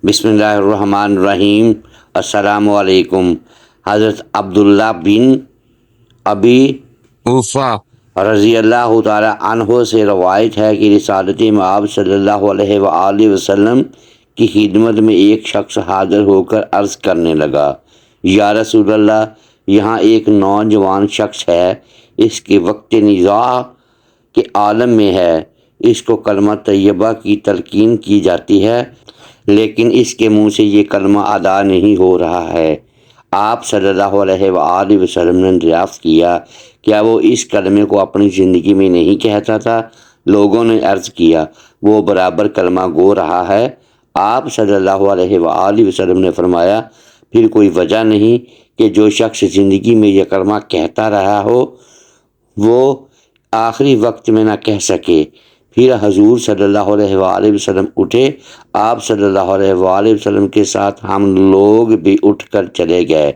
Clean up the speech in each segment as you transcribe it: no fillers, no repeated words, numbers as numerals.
بسم اللہ الرحمن الرحیم۔ السلام علیکم۔ حضرت عبداللہ بن ابی اوفا رضی اللہ تعالی عنہ سے روایت ہے کہ رسالت مآب صلی اللہ علیہ وآلہ وسلم کی خدمت میں ایک شخص حاضر ہو کر عرض کرنے لگا، یا رسول اللہ، یہاں ایک نوجوان شخص ہے، اس کے وقت نزاع کے عالم میں ہے، اس کو کلمہ طیبہ کی تلقین کی جاتی ہے لیکن اس کے منہ سے یہ کلمہ ادا نہیں ہو رہا ہے۔ آپ صلی اللہ علیہ وآلہ وسلم نے دریافت کیا، کیا وہ اس کلمے کو اپنی زندگی میں نہیں کہتا تھا؟ لوگوں نے عرض کیا، وہ برابر کلمہ گو رہا ہے۔ آپ صلی اللہ علیہ وآلہ وسلم نے فرمایا، پھر کوئی وجہ نہیں کہ جو شخص زندگی میں یہ کلمہ کہتا رہا ہو وہ آخری وقت میں نہ کہہ سکے۔ پھر حضور صلی اللہ علیہ وآلہ وسلم اٹھے۔ آپ صلی اللہ علیہ وآلہ وسلم کے ساتھ ہم لوگ بھی اٹھ کر چلے گئے۔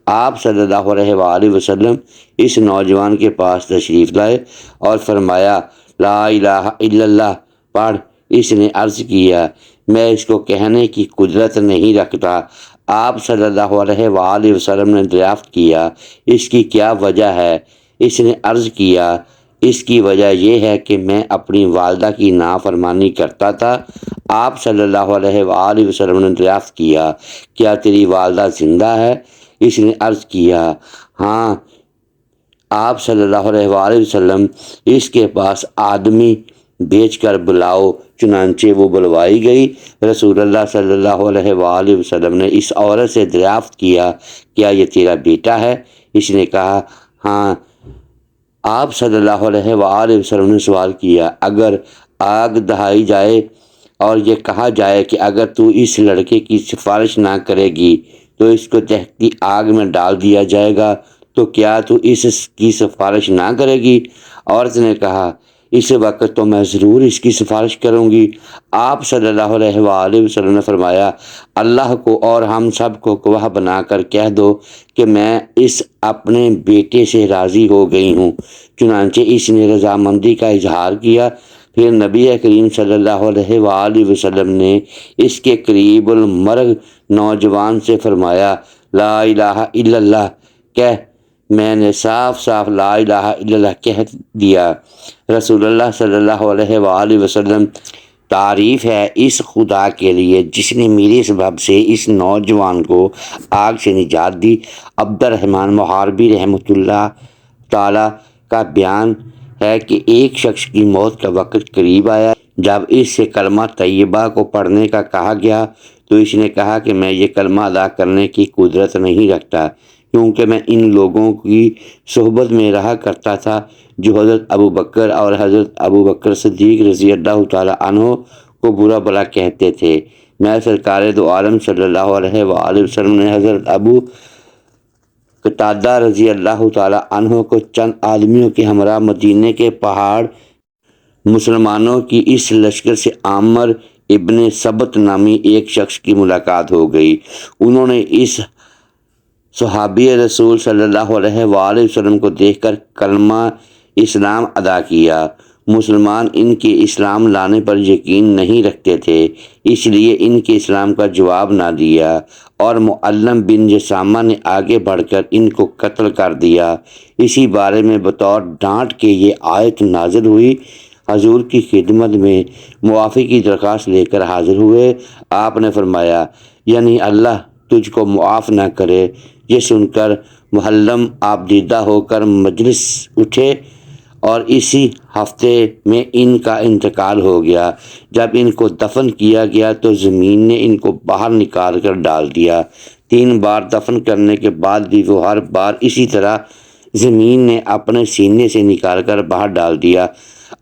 آپ صلی اللہ علیہ وآلہ وسلم اس نوجوان کے پاس تشریف لائے اور فرمایا، لا الہ الا اللہ پڑھ۔ اس نے عرض کیا، میں اس کو کہنے کی قدرت نہیں رکھتا۔ آپ صلی اللہ علیہ وآلہ وسلم نے دریافت کیا، اس کی کیا وجہ ہے؟ اس نے عرض کیا، اس کی وجہ یہ ہے کہ میں اپنی والدہ کی نافرمانی کرتا تھا۔ آپ صلی اللہ علیہ وآلہ وسلم نے دریافت کیا، کیا تیری والدہ زندہ ہے؟ اس نے عرض کیا، ہاں۔ آپ صلی اللہ علیہ وآلہ وسلم، اس کے پاس آدمی بھیج کر بلاؤ۔ چنانچہ وہ بلوائی گئی۔ رسول اللہ صلی اللہ علیہ وآلہ وسلم نے اس عورت سے دریافت کیا، کیا یہ تیرا بیٹا ہے؟ اس نے کہا، ہاں۔ آپ صلی اللہ علیہ وآلہ وسلم نے سوال کیا، اگر آگ دہائی جائے اور یہ کہا جائے کہ اگر تو اس لڑکے کی سفارش نہ کرے گی تو اس کو دہتی آگ میں ڈال دیا جائے گا، تو کیا تو اس کی سفارش نہ کرے گی؟ عورت نے کہا، اس وقت تو میں ضرور اس کی سفارش کروں گی۔ آپ صلی اللہ علیہ وآلہ وسلم نے فرمایا، اللہ کو اور ہم سب کو گواہ بنا کر کہہ دو کہ میں اس اپنے بیٹے سے راضی ہو گئی ہوں۔ چنانچہ اس نے رضامندی کا اظہار کیا۔ پھر نبی کریم صلی اللہ علیہ وآلہ وسلم نے اس کے قریب المرگ نوجوان سے فرمایا، لا الہ الا اللہ کہہ۔ میں نے صاف صاف لا الہ الا اللہ کہہ دیا۔ رسول اللہ صلی اللہ علیہ وآلہ وسلم، تعریف ہے اس خدا کے لیے جس نے میرے سبب سے اس نوجوان کو آگ سے نجات دی۔ عبد الرحمن محاربی رحمۃ اللہ تعالیٰ کا بیان ہے کہ ایک شخص کی موت کا وقت قریب آیا۔ جب اس سے کلمہ طیبہ کو پڑھنے کا کہا گیا تو اس نے کہا کہ میں یہ کلمہ ادا کرنے کی قدرت نہیں رکھتا، کیونکہ میں ان لوگوں کی صحبت میں رہا کرتا تھا جو حضرت ابوبکر اور حضرت ابوبکر صدیق رضی اللہ تعالیٰ عنہ کو برا بھلا کہتے تھے۔ میں سرکار دو عالم صلی اللہ علیہ وآلہ وسلم نے حضرت ابو قتادہ رضی اللہ تعالیٰ عنہ کو چند آدمیوں کے ہمراہ مدینے کے پہاڑ مسلمانوں کی اس لشکر سے عامر ابن ثبت نامی ایک شخص کی ملاقات ہو گئی۔ انہوں نے اس صحابی رسول صلی اللہ علیہ وآلہ وسلم کو دیکھ کر کلمہ اسلام ادا کیا۔ مسلمان ان کے اسلام لانے پر یقین نہیں رکھتے تھے، اس لیے ان کے اسلام کا جواب نہ دیا اور معلم بن جسامہ نے آگے بڑھ کر ان کو قتل کر دیا۔ اسی بارے میں بطور ڈانٹ کے یہ آیت نازل ہوئی۔ حضور کی خدمت میں معافی کی درخواست لے کر حاضر ہوئے۔ آپ نے فرمایا، یعنی اللہ تجھ کو معاف نہ کرے۔ یہ سن کر معلم آپ دیدہ ہو کر مجلس اٹھے اور اسی ہفتے میں ان کا انتقال ہو گیا۔ جب ان کو دفن کیا گیا تو زمین نے ان کو باہر نکال کر ڈال دیا۔ 3 بار دفن کرنے کے بعد بھی وہ ہر بار اسی طرح زمین نے اپنے سینے سے نکال کر باہر ڈال دیا۔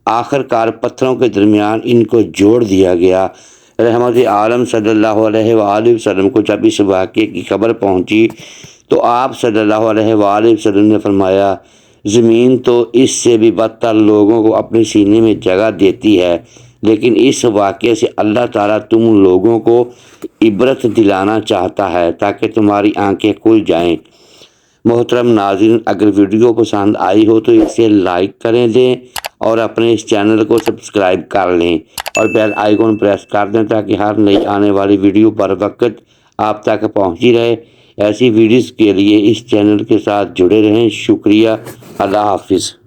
آخر کار پتھروں کے درمیان ان کو جوڑ دیا گیا۔ رحمت عالم صلی اللہ علیہ وآلہ وسلم کو جب اس واقعے کی خبر پہنچی تو آپ صلی اللہ علیہ وآلہ وسلم نے فرمایا، زمین تو اس سے بھی بدتر لوگوں کو اپنے سینے میں جگہ دیتی ہے، لیکن اس واقعے سے اللہ تعالیٰ تم لوگوں کو عبرت دلانا چاہتا ہے تاکہ تمہاری آنکھیں کھل جائیں۔ محترم ناظرین، اگر ویڈیو پسند آئی ہو تو اسے لائک کریں دیں اور اپنے اس چینل کو سبسکرائب کر لیں اور بیل آئیکن پریس کر دیں تاکہ ہر نئی آنے والی ویڈیو بر وقت آپ تک پہنچی رہے۔ ایسی ویڈیوز کے لیے اس چینل کے ساتھ جڑے رہیں۔ شکریہ۔ اللہ حافظ۔